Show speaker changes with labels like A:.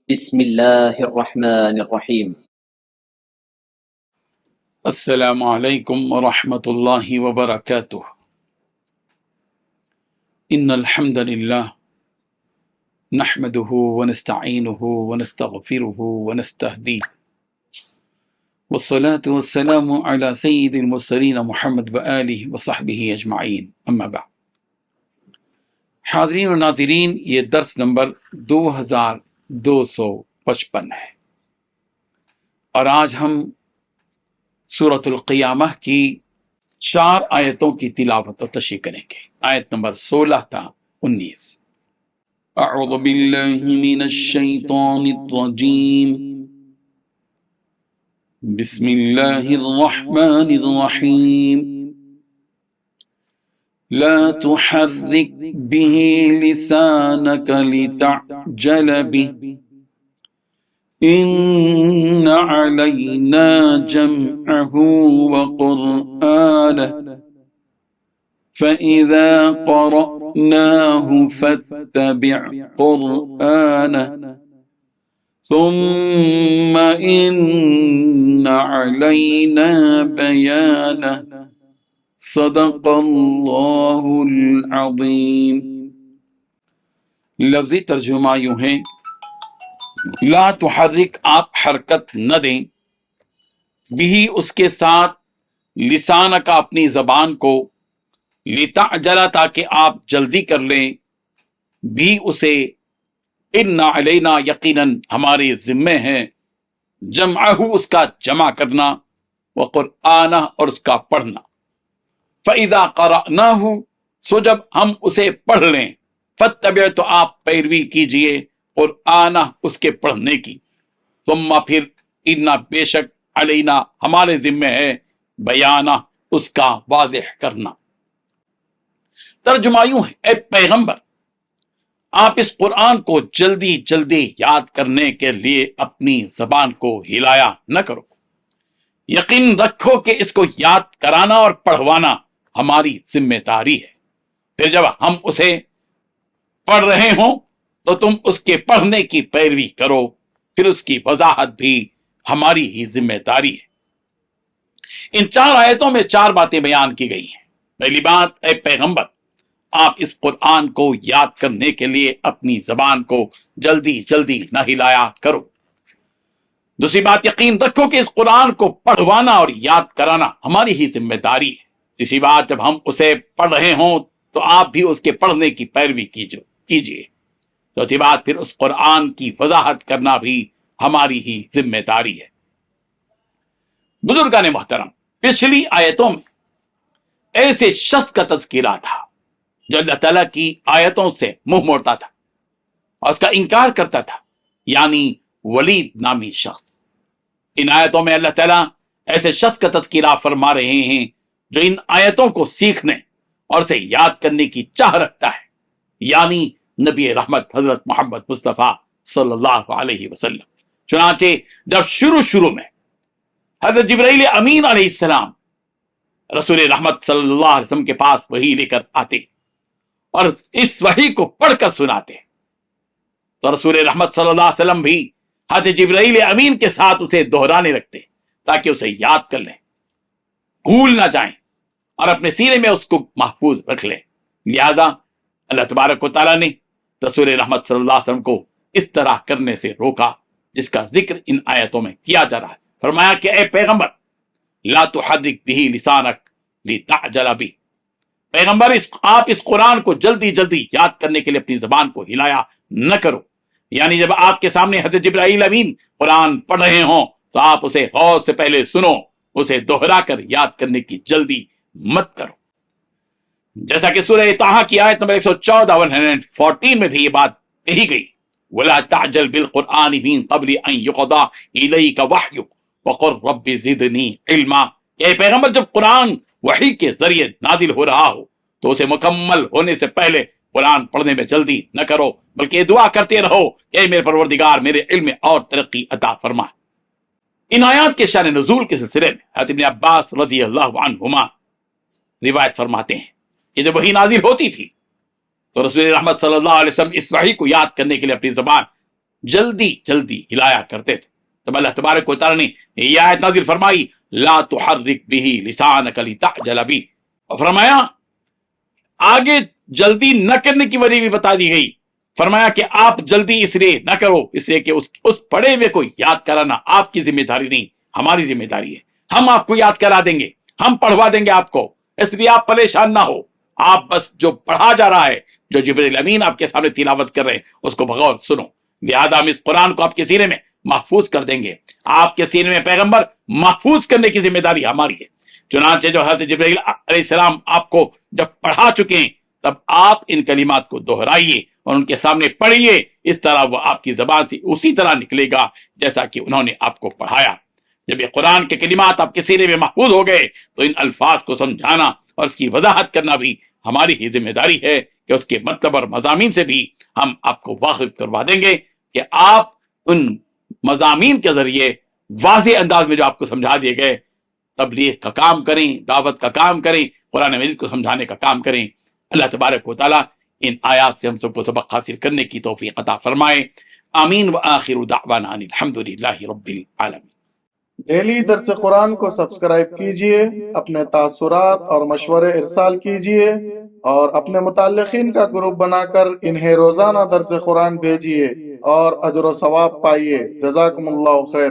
A: بسم الله الرحمن الرحيم.
B: السلام علیکم ورحمۃ اللہ وبرکاتہ۔ ان الحمد للہ نحمده ونستعینه ونستغفره ونستهدیه والصلاة والسلام علی سید المرسلین محمد وآلہ وصحبہ اجمعین، اما بعد۔ حاضرین و ناظرین، یہ درس نمبر 2255 ہے، اور آج ہم سورۃ القیامہ کی 4 آیتوں کی تلاوت و تشریح کریں گے۔ آیت نمبر 16 تا 19۔ اعوذ باللہ من الشیطان الرجیم، بسم اللہ الرحمن الرحیم۔ لا تحرک به لسانک لتعجل به ان علینا جمعه وقرآنه فإذا قرأناه فاتبع قرآنه ثم إن علينا بيانه صدق اللہ العظیم۔ لفظی ترجمہ یوں ہے، لا تحرک، آپ حرکت نہ دیں، بھی اس کے ساتھ، لسان کا اپنی زبان کو، لتعجل تاکہ آپ جلدی کر لیں، بھی اسے، ان علینا یقیناً ہمارے ذمے ہے، جمعہ اس کا جمع کرنا، وقرآنہ اور اس کا پڑھنا، فَإِذَا قَرَأْنَاهُ سو جب ہم اسے پڑھ لیں، فَاتَّبِعْ تو آپ پیروی کیجئے، قرآنہ اس کے پڑھنے کی، ثم پھر، اِنَّا بے شک، علینا ہمارے ذمہ ہے، بیانہ اس کا واضح کرنا۔ ترجمہ یوں ہے، اے پیغمبر، آپ اس قرآن کو جلدی جلدی یاد کرنے کے لیے اپنی زبان کو ہلایا نہ کرو، یقین رکھو کہ اس کو یاد کرانا اور پڑھوانا ہماری ذمہ داری ہے، پھر جب ہم اسے پڑھ رہے ہوں تو تم اس کے پڑھنے کی پیروی کرو، پھر اس کی وضاحت بھی ہماری ہی ذمہ داری ہے۔ ان 4 آیتوں میں 4 باتیں بیان کی گئی ہیں۔ پہلی بات، اے پیغمبر، آپ اس قرآن کو یاد کرنے کے لیے اپنی زبان کو جلدی جلدی نہ ہلایا کرو۔ دوسری بات، یقین رکھو کہ اس قرآن کو پڑھوانا اور یاد کرانا ہماری ہی ذمہ داری ہے۔ تیسری بات، جب ہم اسے پڑھ رہے ہوں تو آپ بھی اس کے پڑھنے کی پیروی کیجیے۔ چوتھی بات، پھر اس قرآن کی وضاحت کرنا بھی ہماری ہی ذمہ داری ہے۔ بزرگان محترم، پچھلی آیتوں میں ایسے شخص کا تذکرہ تھا جو اللہ تعالیٰ کی آیتوں سے منہ موڑتا تھا اور اس کا انکار کرتا تھا، یعنی ولید نامی شخص۔ ان آیتوں میں اللہ تعالیٰ ایسے شخص کا تذکرہ فرما رہے ہیں جو ان آیتوں کو سیکھنے اور اسے یاد کرنے کی چاہ رکھتا ہے، یعنی نبی رحمت حضرت محمد مصطفیٰ صلی اللہ علیہ وسلم۔ چنانچہ جب شروع میں حضرت جبرائیل امین علیہ السلام رسول رحمت صلی اللہ علیہ وسلم کے پاس وحی لے کر آتے اور اس وحی کو پڑھ کر سناتے، تو رسول رحمت صلی اللہ علیہ وسلم بھی حضرت جبرائیل امین کے ساتھ اسے دہرانے لگتے تاکہ اسے یاد کر لیں، بھول نہ جائیں اور اپنے سینے میں اس کو محفوظ رکھ لیں۔ لہذا اللہ تبارک و تعالیٰ نے رسول رحمت صلی اللہ علیہ وسلم کو اس طرح کرنے سے روکا جس کا ذکر ان آیتوں میں کیا جا رہا ہے۔ فرمایا کہ اے پیغمبر، لا تحرک به لسانک لتعجل به، پیغمبر آپ اس قرآن کو جلدی جلدی یاد کرنے کے لیے اپنی زبان کو ہلایا نہ کرو، یعنی جب آپ کے سامنے حضرت جبرائیل امین قرآن پڑھ رہے ہوں تو آپ اسے غور سے پہلے سنو، اسے دوہرا کر یاد کرنے کی جلدی مت کرو۔ جیسا کہ سورہ طٰہٰ کی آیت نمبر 114 میں بھی یہ بات کہی گئی، وَلَا تَعْجَلْ بِالْقُرْآنِ مِن قَبْلِ أَن يُقْضَىٰ إِلَيْكَ وَحْيُهُ وَقُلْ رَبِّ زِدْنِي عِلْمًا، کہ اے پیغمبر، جب قرآن وحی کے ذریعے نازل ہو رہا ہو تو اسے مکمل ہونے سے پہلے قرآن پڑھنے میں جلدی نہ کرو، بلکہ یہ دعا کرتے رہو کہ اے میرے پروردگار، میرے علم میں اور ترقی عطا فرما۔ ان آیات کے شان نزول کے سلسلے میں حضرت ابن عباس رضی اللہ عنہما روایت فرماتے ہیں کہ جب وحی نازل ہوتی تھی تو رسول رحمت صلی اللہ علیہ وسلم اس وحی کو یاد کرنے کے لیے اپنی زبان جلدی جلدی ہلایا کرتے تھے. تب اللہ تبارک و تعالیٰ نے یہ آیت نازل فرمائی لا تحرک به لسانک لتعجل به، اور فرمایا آگے جلدی نہ کرنے کی وجہ بھی بتا دی گئی. فرمایا کہ آپ جلدی اس لیے نہ کرو اس لیے کہ اس پڑھے ہوئے کو یاد کرانا آپ کی ذمہ داری نہیں، ہماری ذمہ داری ہے. ہم آپ کو یاد کرا دیں گے، ہم پڑھوا دیں گے آپ کو، اس لیے آپ پریشان نہ ہو. آپ بس جو پڑھا جا رہا ہے، جو جبریل امین آپ کے سامنے تلاوت کر رہے ہیں، اس کو بغور سنو. لہذا ہم اس قرآن کو آپ کے سینے میں محفوظ کر دیں گے. آپ کے سینے میں پیغمبر محفوظ کرنے کی ذمہ داری ہماری ہے. چنانچہ جو حضرت جبریل علیہ السلام آپ کو جب پڑھا چکے ہیں، تب آپ ان کلمات کو دہرائیے اور ان کے سامنے پڑھیے. اس طرح وہ آپ کی زبان سے اسی طرح نکلے گا جیسا کہ انہوں نے آپ کو پڑھایا. جب یہ قرآن کے کلمات آپ کے سینے میں محفوظ ہو گئے تو ان الفاظ کو سمجھانا اور اس کی وضاحت کرنا بھی ہماری ہی ذمہ داری ہے کہ اس کے مطلب اور مضامین سے بھی ہم آپ کو واقف کروا دیں گے کہ آپ ان مضامین کے ذریعے واضح انداز میں جو آپ کو سمجھا دیے گئے تبلیغ کا کام کریں، دعوت کا کام کریں، قرآن مجید کو سمجھانے کا کام کریں. اللہ تبارک و تعالیٰ ان آیات سے ہم سب کو سبق حاصل کرنے کی توفیق عطا فرمائے. آمین. وآخر دعوانا ان الحمدللہ رب العالمین.
C: ڈیلی درس قرآن کو سبسکرائب کیجئے، اپنے تاثرات اور مشورے ارسال کیجئے اور اپنے متعلقین کا گروپ بنا کر انہیں روزانہ درس قرآن بھیجئے اور اجر و ثواب پائیے. جزاکم اللہ خیر.